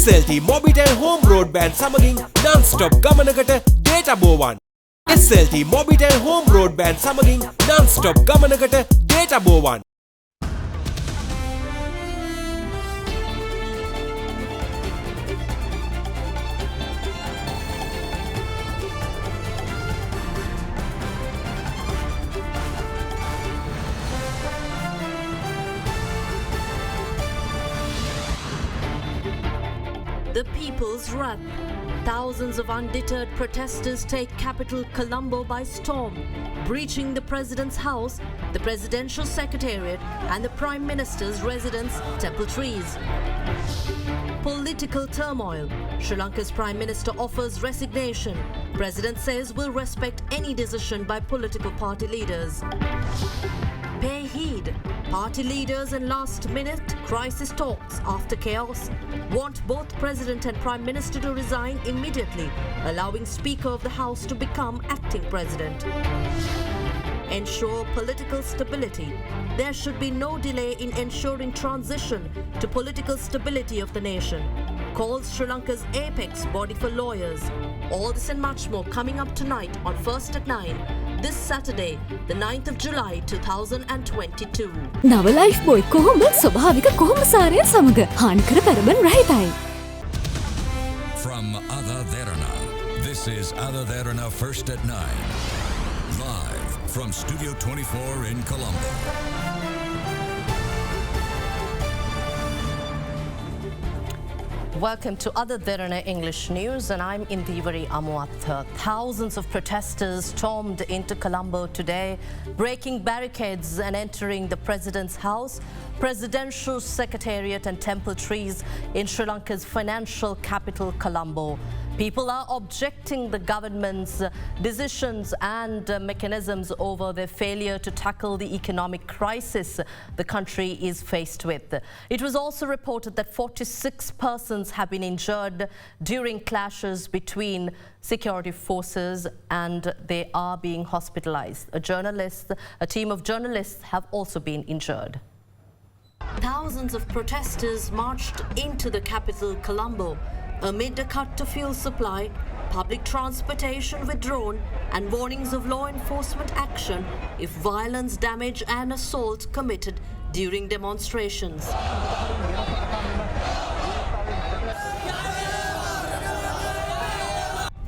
SLT Mobitel Home Broadband සමගින් non-stop ගමනකට data බෝවන්. SLT Mobitel Home Broadband සමගින් non-stop ගමනකට data බෝවන්. The people's wrath. Thousands of undeterred protesters take capital Colombo by storm, breaching the president's house, the presidential secretariat and the prime minister's residence, Temple Trees. Political turmoil. Sri Lanka's prime minister offers resignation. President says will respect any decision by political party leaders. Pay heed. Party leaders in last-minute crisis talks after chaos want both president and prime minister to resign immediately, allowing Speaker of the House to become acting president. Ensure political stability. There should be no delay in ensuring transition to political stability of the nation. Calls Sri Lanka's apex body for lawyers. All this and much more coming up tonight on First at 9. This Saturday, the 9th of July 2022. නව life බොයි කොහොම ස්වභාවික කොහොම සාරය සමග හානිකර පැරබන් රහිතයි. From AdaDerana, this is AdaDerana First at 9. Live from Studio 24 in Colombo. Welcome to AdaDerana English News, and I'm Indivari Amuatha. Thousands of protesters stormed into Colombo today, breaking barricades and entering the president's house, presidential secretariat and Temple Trees in Sri Lanka's financial capital, Colombo. People are objecting the government's decisions and mechanisms over their failure to tackle the economic crisis the country is faced with. It was also reported that 46 persons have been injured during clashes between security forces and they are being hospitalized. A team of journalists have also been injured. Thousands of protesters marched into the capital, Colombo, amid a cut to fuel supply, public transportation withdrawn, and warnings of law enforcement action if violence, damage and assault committed during demonstrations.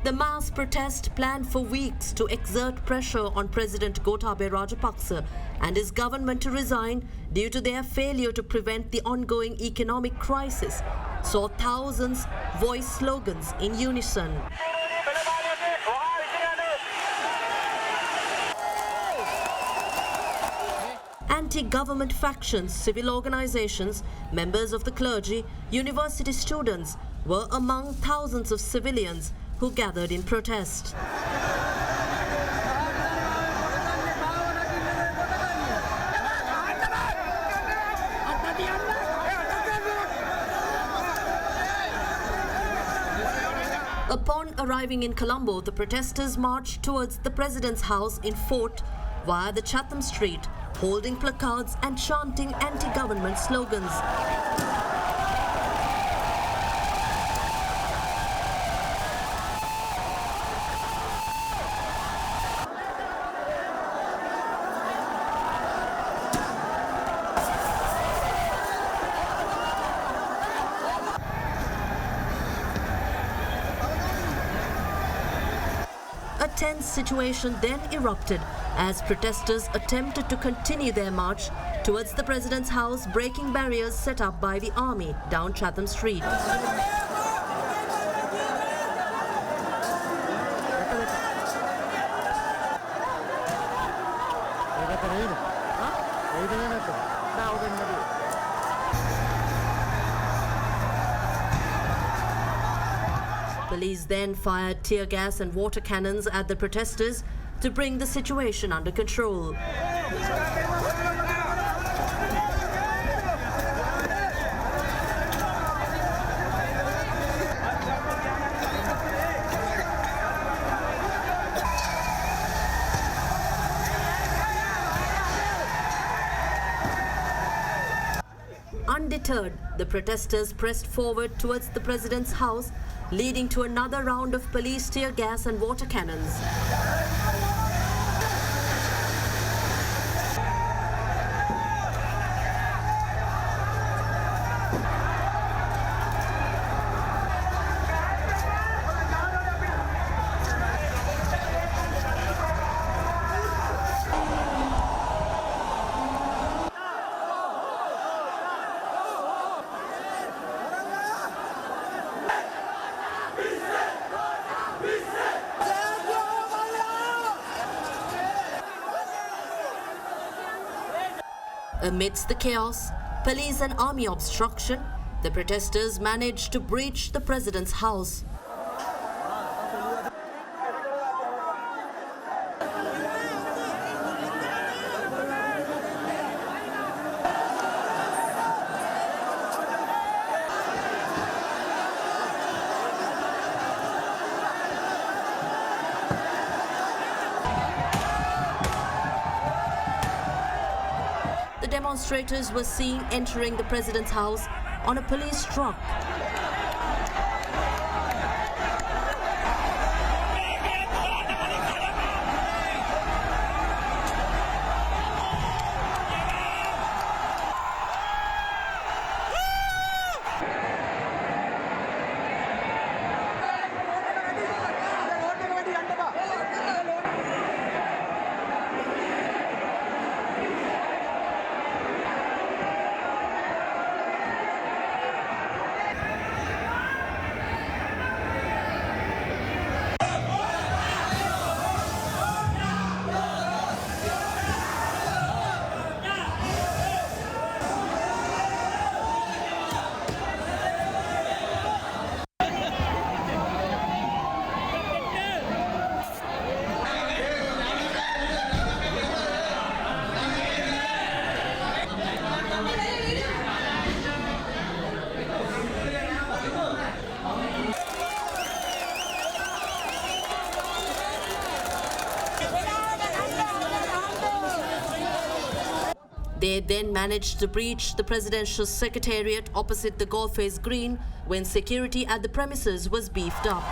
The mass protest planned for weeks to exert pressure on President Gotabaya Rajapaksa and his government to resign due to their failure to prevent the ongoing economic crisis saw thousands voice slogans in unison. Anti-government factions, civil organizations, members of the clergy, university students were among thousands of civilians who gathered in protest. Upon arriving in Colombo, the protesters marched towards the president's house in Fort via the Chatham Street, holding placards and chanting anti-government slogans. A tense situation then erupted as protesters attempted to continue their march towards the president's house, breaking barriers set up by the army down Chatham Street. Police then fired tear gas and water cannons at the protesters to bring the situation under control. Undeterred, the protesters pressed forward towards the president's house, leading to another round of police tear gas and water cannons. Amidst the chaos, police and army obstruction, the protesters managed to breach the president's house. The demonstrators were seen entering the president's house on a police truck. They then managed to breach the presidential secretariat opposite the Golface Green when security at the premises was beefed up.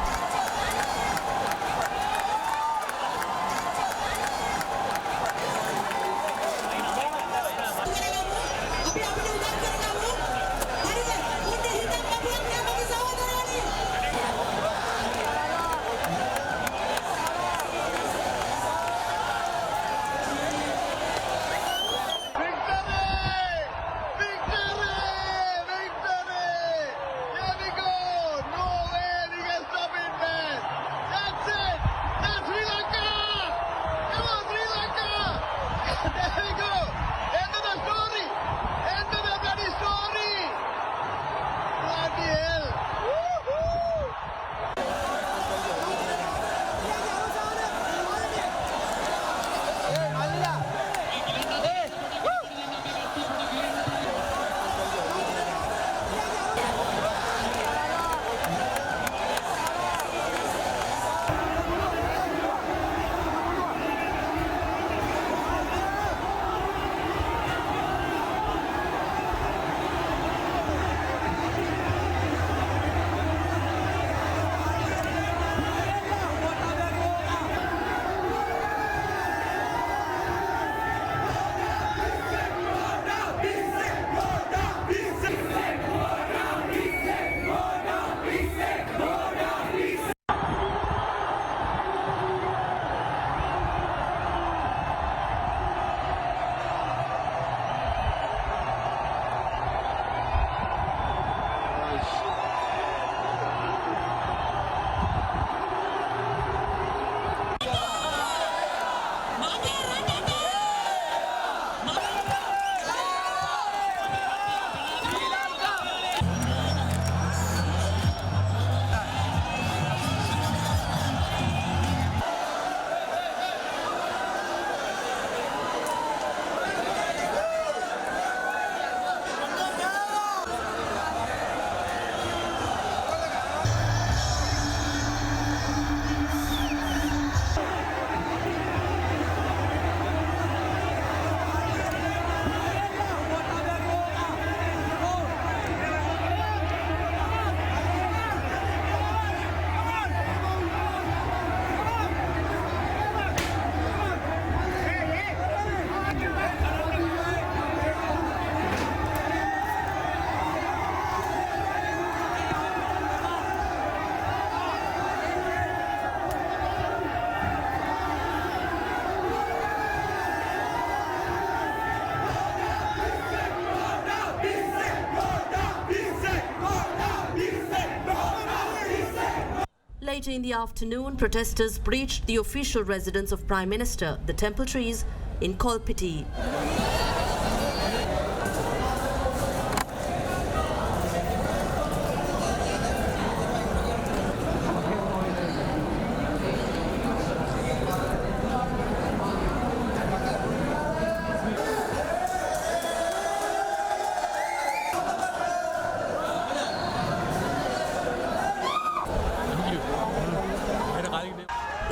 later in the afternoon, protesters breached the official residence of Prime Minister, the Temple Trees, in Kolpiti.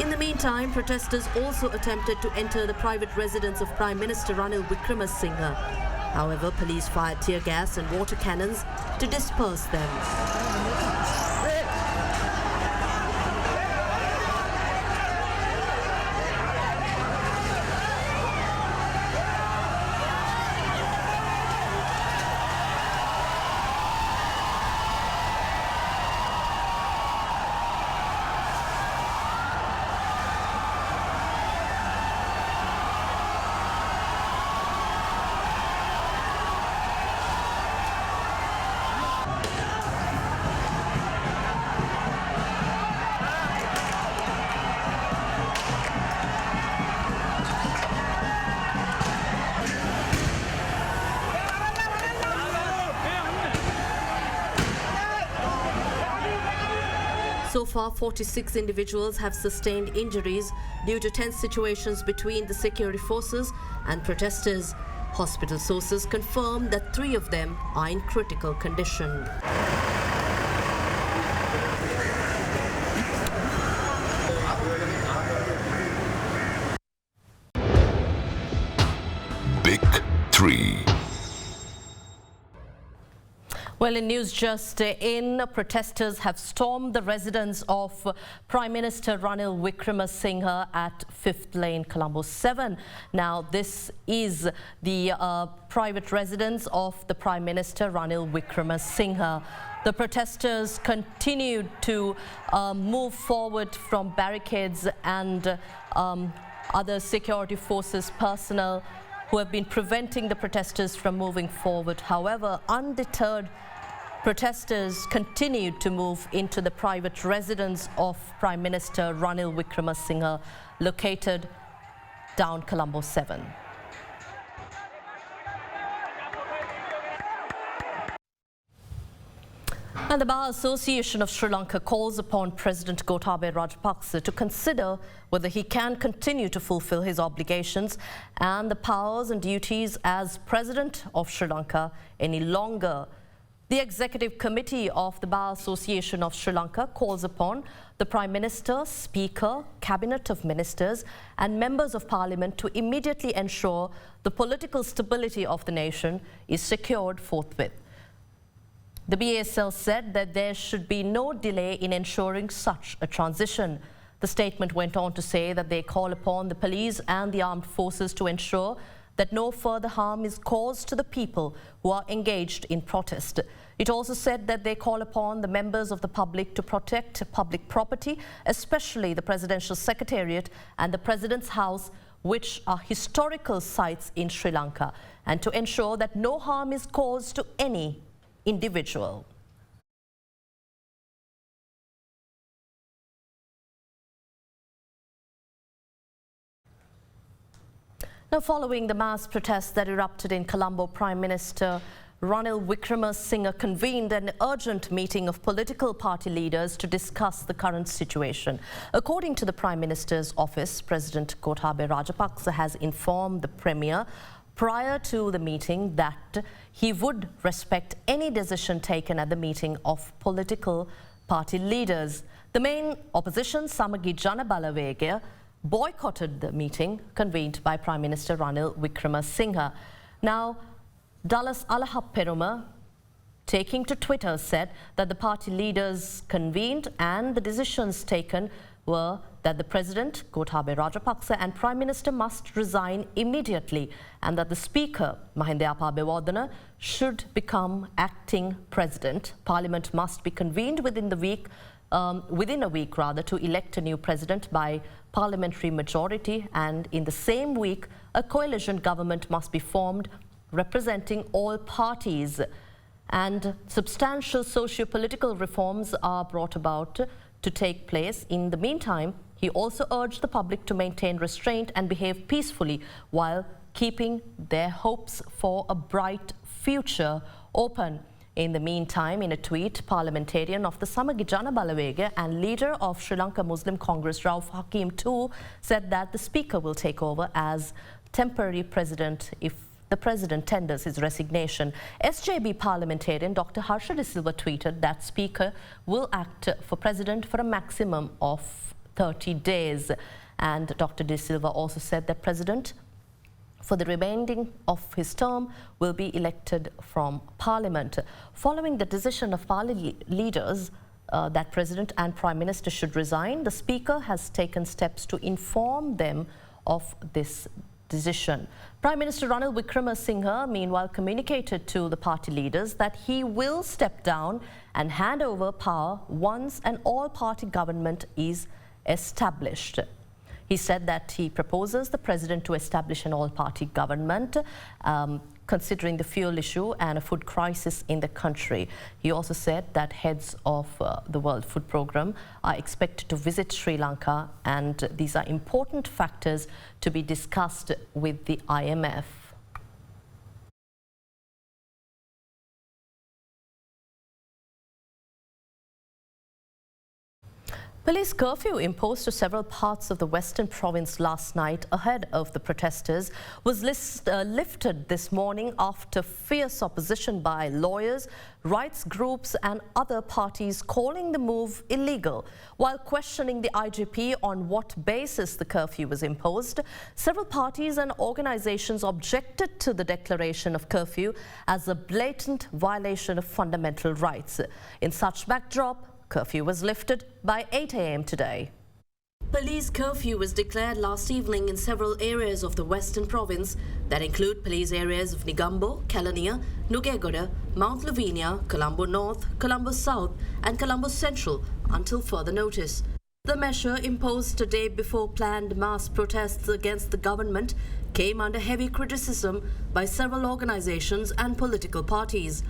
In the meantime, protesters also attempted to enter the private residence of Prime Minister Ranil Wickremesinghe. However, police fired tear gas and water cannons to disperse them. So far, 46 individuals have sustained injuries due to tense situations between the security forces and protesters. Hospital sources confirm that 3 of them are in critical condition. Big 3. Well, in news just in, protesters have stormed the residence of Prime Minister Ranil Wickremesinghe at 5th Lane, Colombo 7. Now, this is the private residence of the Prime Minister Ranil Wickremesinghe. The protesters continued to move forward from barricades and other security forces personnel who have been preventing the protesters from moving forward. However, undeterred, protesters continued to move into the private residence of Prime Minister Ranil Wickremesinghe, located down Colombo 7. And the Bar Association of Sri Lanka calls upon President Gotabaya Rajapaksa to consider whether he can continue to fulfill his obligations and the powers and duties as President of Sri Lanka any longer. The Executive Committee of the Bar Association of Sri Lanka calls upon the Prime Minister, Speaker, Cabinet of Ministers and Members of Parliament to immediately ensure the political stability of the nation is secured forthwith. The BASL said that there should be no delay in ensuring such a transition. The statement went on to say that they call upon the police and the armed forces to ensure that no further harm is caused to the people who are engaged in protest. It also said that they call upon the members of the public to protect public property, especially the Presidential Secretariat and the President's House, which are historical sites in Sri Lanka, and to ensure that no harm is caused to any individual. Now, following the mass protests that erupted in Colombo, Prime Minister Ranil Wickremesinghe convened an urgent meeting of political party leaders to discuss the current situation. According to the Prime Minister's office, President Gotabaya Rajapaksa has informed the Premier prior to the meeting that he would respect any decision taken at the meeting of political party leaders. The main opposition, Samagi Jana Balawegaya, boycotted the meeting convened by Prime Minister Ranil Wickremesinghe. Now, Dallas Alahap Peruma, taking to Twitter, said that the party leaders convened and the decisions taken were that the President, Gotabaya Rajapaksa, and Prime Minister must resign immediately and that the Speaker, Mahinda Apabewardena, should become acting President. Parliament must be convened within a week to elect a new President by parliamentary majority, and in the same week, a coalition government must be formed representing all parties, and substantial socio-political reforms are brought about to take place. In the meantime, he also urged the public to maintain restraint and behave peacefully while keeping their hopes for a bright future open. In the meantime, in a tweet, parliamentarian of the Samagi Jana Balawega and leader of Sri Lanka Muslim Congress Rauf Hakeem too said that the speaker will take over as temporary president if the president tenders his resignation. SJB parliamentarian Dr. Harsha De Silva tweeted that speaker will act for president for a maximum of 30 days. And Dr. De Silva also said that president for the remaining of his term will be elected from Parliament. Following the decision of Parliament leaders that President and Prime Minister should resign, the Speaker has taken steps to inform them of this decision. Prime Minister Ranil Wickremesinghe meanwhile communicated to the party leaders that he will step down and hand over power once an all-party government is established. He said that he proposes the president to establish an all-party government, considering the fuel issue and a food crisis in the country. He also said that heads of the World Food Programme are expected to visit Sri Lanka, and these are important factors to be discussed with the IMF. Police curfew imposed to several parts of the Western Province last night ahead of the protesters was lifted this morning after fierce opposition by lawyers, rights groups and other parties calling the move illegal. While questioning the IGP on what basis the curfew was imposed, several parties and organizations objected to the declaration of curfew as a blatant violation of fundamental rights. In such backdrop, curfew was lifted by 8 a.m. today. Police curfew was declared last evening in several areas of the Western Province that include police areas of Negombo, Kelaniya, Nugegoda, Mount Lavinia, Colombo North, Colombo South and Colombo Central until further notice. The measure, imposed a day before planned mass protests against the government, came under heavy criticism by several organizations and political parties.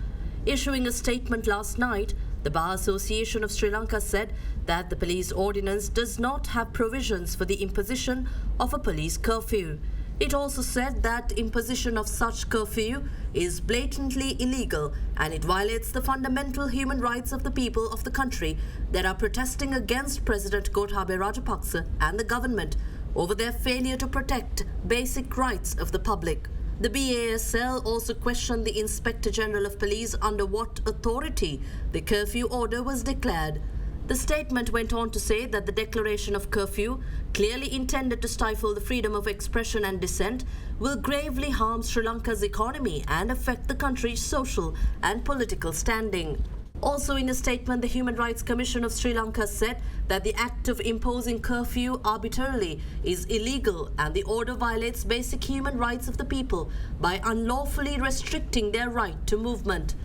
Issuing a statement last night, the Bar Association of Sri Lanka said that the police ordinance does not have provisions for the imposition of a police curfew. It also said that imposition of such curfew is blatantly illegal and it violates the fundamental human rights of the people of the country that are protesting against President Gotabaya Rajapaksa and the government over their failure to protect basic rights of the public. The BASL also questioned the Inspector General of Police under what authority the curfew order was declared. The statement went on to say that the declaration of curfew, clearly intended to stifle the freedom of expression and dissent, will gravely harm Sri Lanka's economy and affect the country's social and political standing. Also in a statement, the Human Rights Commission of Sri Lanka said that the act of imposing curfew arbitrarily is illegal and the order violates basic human rights of the people by unlawfully restricting their right to movement.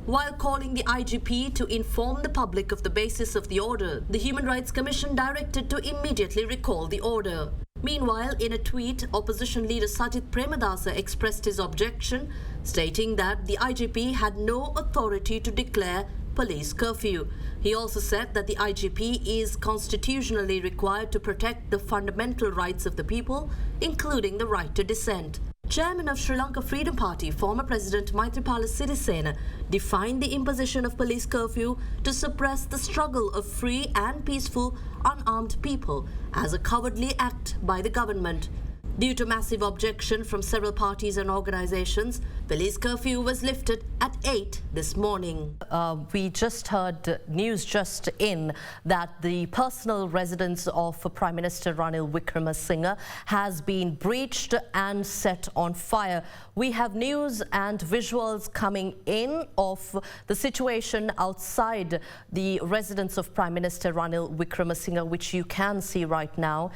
While calling the IGP to inform the public of the basis of the order, the Human Rights Commission directed to immediately recall the order. Meanwhile, in a tweet, opposition leader Sajith Premadasa expressed his objection, stating that the IGP had no authority to declare police curfew. He also said that the IGP is constitutionally required to protect the fundamental rights of the people, including the right to dissent. Chairman of Sri Lanka Freedom Party, former President Maithripala Sirisena, defined the imposition of police curfew to suppress the struggle of free and peaceful unarmed people as a cowardly act by the government. Due to massive objection from several parties and organizations, police curfew was lifted at 8 this morning. We just heard news just in that the personal residence of Prime Minister Ranil Wickremesinghe has been breached and set on fire. We have news and visuals coming in of the situation outside the residence of Prime Minister Ranil Wickremesinghe, which you can see right now.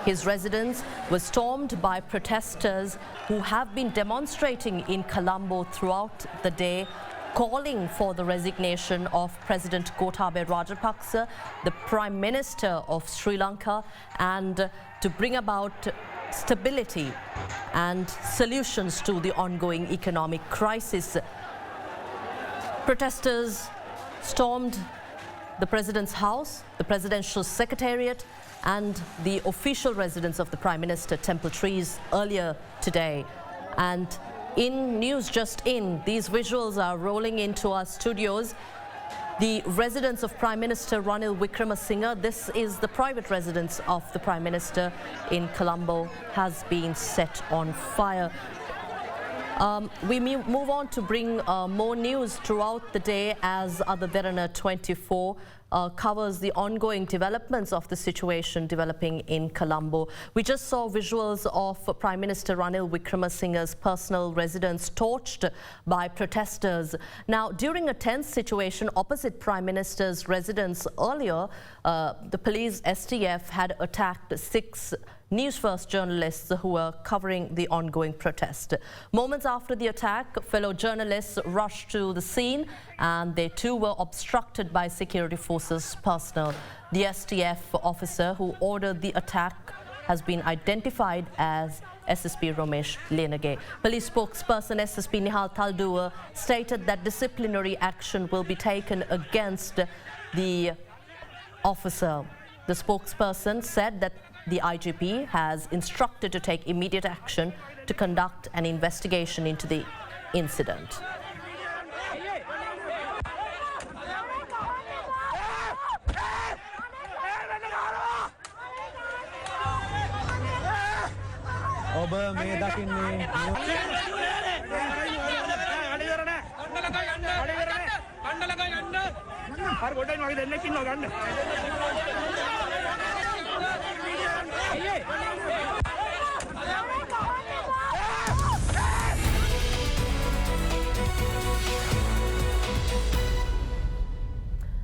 His residence was stormed by protesters who have been demonstrating in Colombo throughout the day, calling for the resignation of President Gotabaya Rajapaksa, the Prime Minister of Sri Lanka, and to bring about stability and solutions to the ongoing economic crisis. Protesters stormed the President's house presidential secretariat and the official residence of the Prime Minister, Temple Trees, earlier today. And in news just in, these visuals are rolling into our studios. The residence of Prime Minister Ranil Wickremesinghe, this is the private residence of the Prime Minister in Colombo, has been set on fire. We move on to bring more news throughout the day as AdaDerana 24 covers the ongoing developments of the situation developing in Colombo. We just saw visuals of Prime Minister Ranil Wickremesinghe's personal residence torched by protesters. Now, during a tense situation opposite Prime Minister's residence earlier, the police STF had attacked 6 News First journalists who were covering the ongoing protest. Moments after the attack, fellow journalists rushed to the scene and they too were obstructed by security forces personnel. The STF officer who ordered the attack has been identified as SSP Romesh Lenage. Police spokesperson SSP Nihal Taldua stated that disciplinary action will be taken against the officer. The spokesperson said that the IGP has instructed to take immediate action to conduct an investigation into the incident.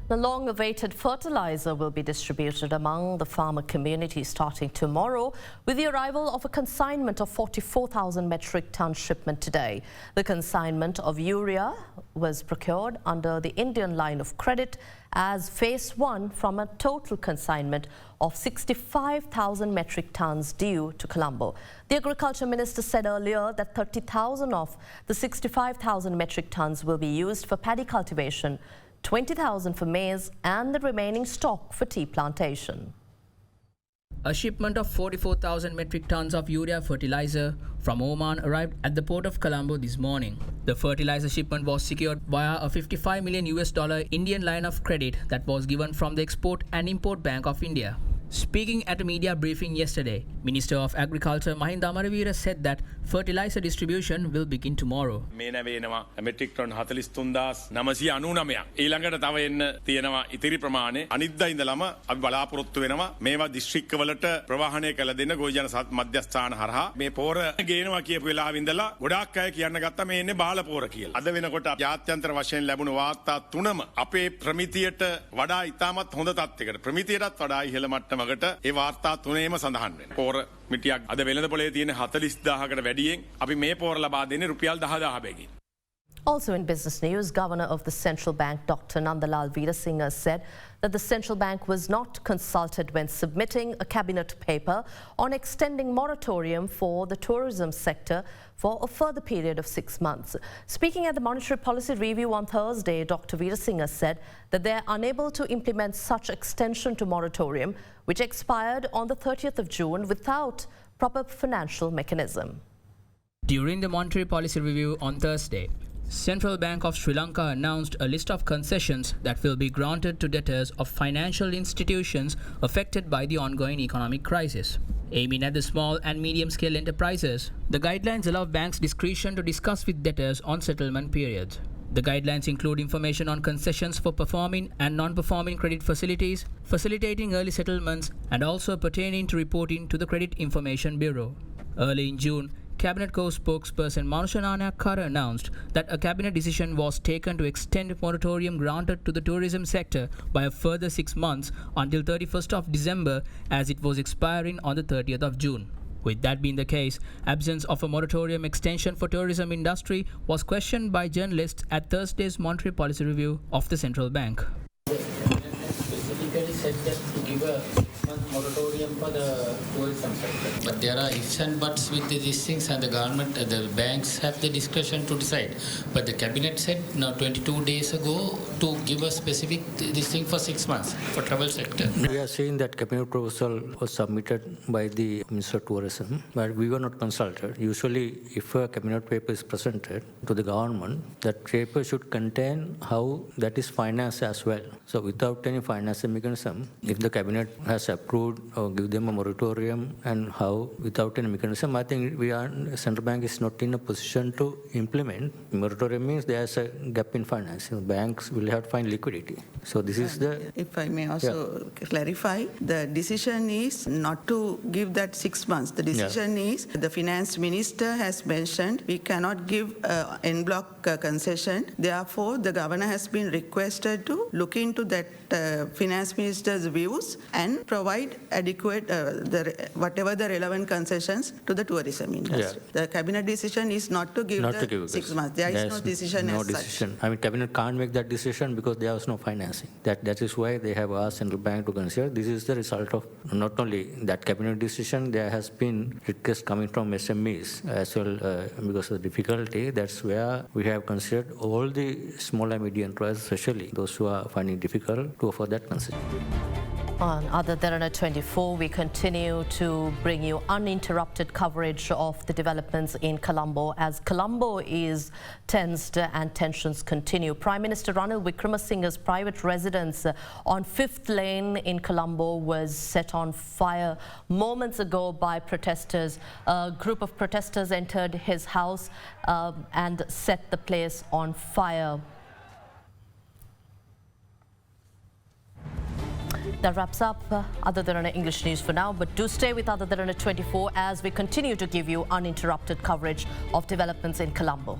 The long-awaited fertilizer will be distributed among the farmer community starting tomorrow with the arrival of a consignment of 44,000 metric ton shipment today. The consignment of urea was procured under the Indian line of credit as phase 1 from a total consignment of 65,000 metric tons due to Colombo. The Agriculture Minister said earlier that 30,000 of the 65,000 metric tons will be used for paddy cultivation, 20,000 for maize and the remaining stock for tea plantation. A shipment of 44,000 metric tons of urea fertilizer from Oman arrived at the port of Colombo this morning. The fertilizer shipment was secured via a $55 million Indian line of credit that was given from the Export and Import Bank of India. Speaking at a media briefing yesterday, Minister of Agriculture Mahinda Amaraweera said that fertilizer distribution will begin tomorrow. මේ නැවෙනවා metric ton 43999ක්. ඊළඟට තව එන්න තියෙනවා ඉතිරි ප්‍රමාණය. අනිද්දා ඉඳලම අපි බලාපොරොත්තු වෙනවා මේවා දිස්ත්‍රික්කවලට ප්‍රවාහනය කළ දෙන්න ගොවිජන මධ්‍යස්ථාන හරහා මේ පෝර ගේනවා කියපු වෙලාවෙ ඉඳලා ගොඩාක් අය කියන්න ගත්තා මේ එන්නේ බාල පෝර කියලා. අද වෙනකොට ජාත්‍යන්තර වශයෙන් ලැබුණු වාර්තා තුනම අපේ ප්‍රමිතියට වඩා ඉතාමත් හොඳ තත්යකට ප්‍රමිතියටත් වඩා ඉහළ මට්ටමකට ඒ වාර්තා තුනේම සඳහන් වෙනවා. පෝර මිටියක් අද වෙළඳ පොලේ තියෙන 40000කට වැඩියෙන් අපි මේ පෝර ලබා දෙන්නේ රුපියල් 10000 බැගින්. Also in business news, Governor of the Central Bank, Dr. Nandalal Veerasinghe, said that the central bank was not consulted when submitting a cabinet paper on extending moratorium for the tourism sector for a further period of 6 months. Speaking at the Monetary Policy Review on Thursday, Dr. Veerasinghe said that they are unable to implement such extension to moratorium, which expired on the 30th of June without proper financial mechanism. During the Monetary Policy Review on Thursday, Central Bank of Sri Lanka announced a list of concessions that will be granted to debtors of financial institutions affected by the ongoing economic crisis. Aiming at the small and medium-scale enterprises, the guidelines allow banks discretion to discuss with debtors on settlement periods. The guidelines include information on concessions for performing and non-performing credit facilities, facilitating early settlements, and also pertaining to reporting to the Credit Information Bureau. Early in June, Cabinet co-spokesperson Manushanana Kara announced that a cabinet decision was taken to extend moratorium granted to the tourism sector by a further 6 months until 31st of December as it was expiring on the 30th of June. With that being the case, absence of a moratorium extension for tourism industry was questioned by journalists at Thursday's Monetary Policy Review of the Central Bank. said that to give a 6-month moratorium for the tourism sector. But there are ifs and buts with these things, and the government, the banks have the discretion to decide. But the cabinet said now 22 days ago to give a specific this thing for 6 months for travel sector. We are saying that cabinet proposal was submitted by the Minister of Tourism, but we were not consulted. Usually, if a cabinet paper is presented to the government, that paper should contain how that is financed as well. So without any financing mechanism, if the cabinet has approved or give them a moratorium and how without any mechanism, I think central bank is not in a position to implement. Moratorium means there's a gap in financing. Banks will have to find liquidity. So this is the... If I may also clarify, the decision is not to give that 6 months. The decision is the finance minister has mentioned we cannot give en bloc concession. Therefore, the governor has been requested to look into that finance minister's views and provide adequate whatever the relevant concessions to the tourism industry. The cabinet decision is not to give 6 months. There is no decision as such. I mean, cabinet can't make that decision because there was no financing. That is why they have asked central bank to consider. This is the result of not only that cabinet decision, there has been requests coming from SMEs as well because of the difficulty. That's where we have considered all the small and medium enterprises, especially those who are finding difficult to offer that concession. On AdaDerana 24, we continue to bring you uninterrupted coverage of the developments in Colombo as Colombo is tensed and tensions continue. Prime Minister Ranil Wickremesinghe's private residence on 5th Lane in Colombo was set on fire moments ago by protesters. A group of protesters entered his house and set the place on fire. That wraps up AdaDerana English News for now, but do stay with AdaDerana 24 as we continue to give you uninterrupted coverage of developments in Colombo.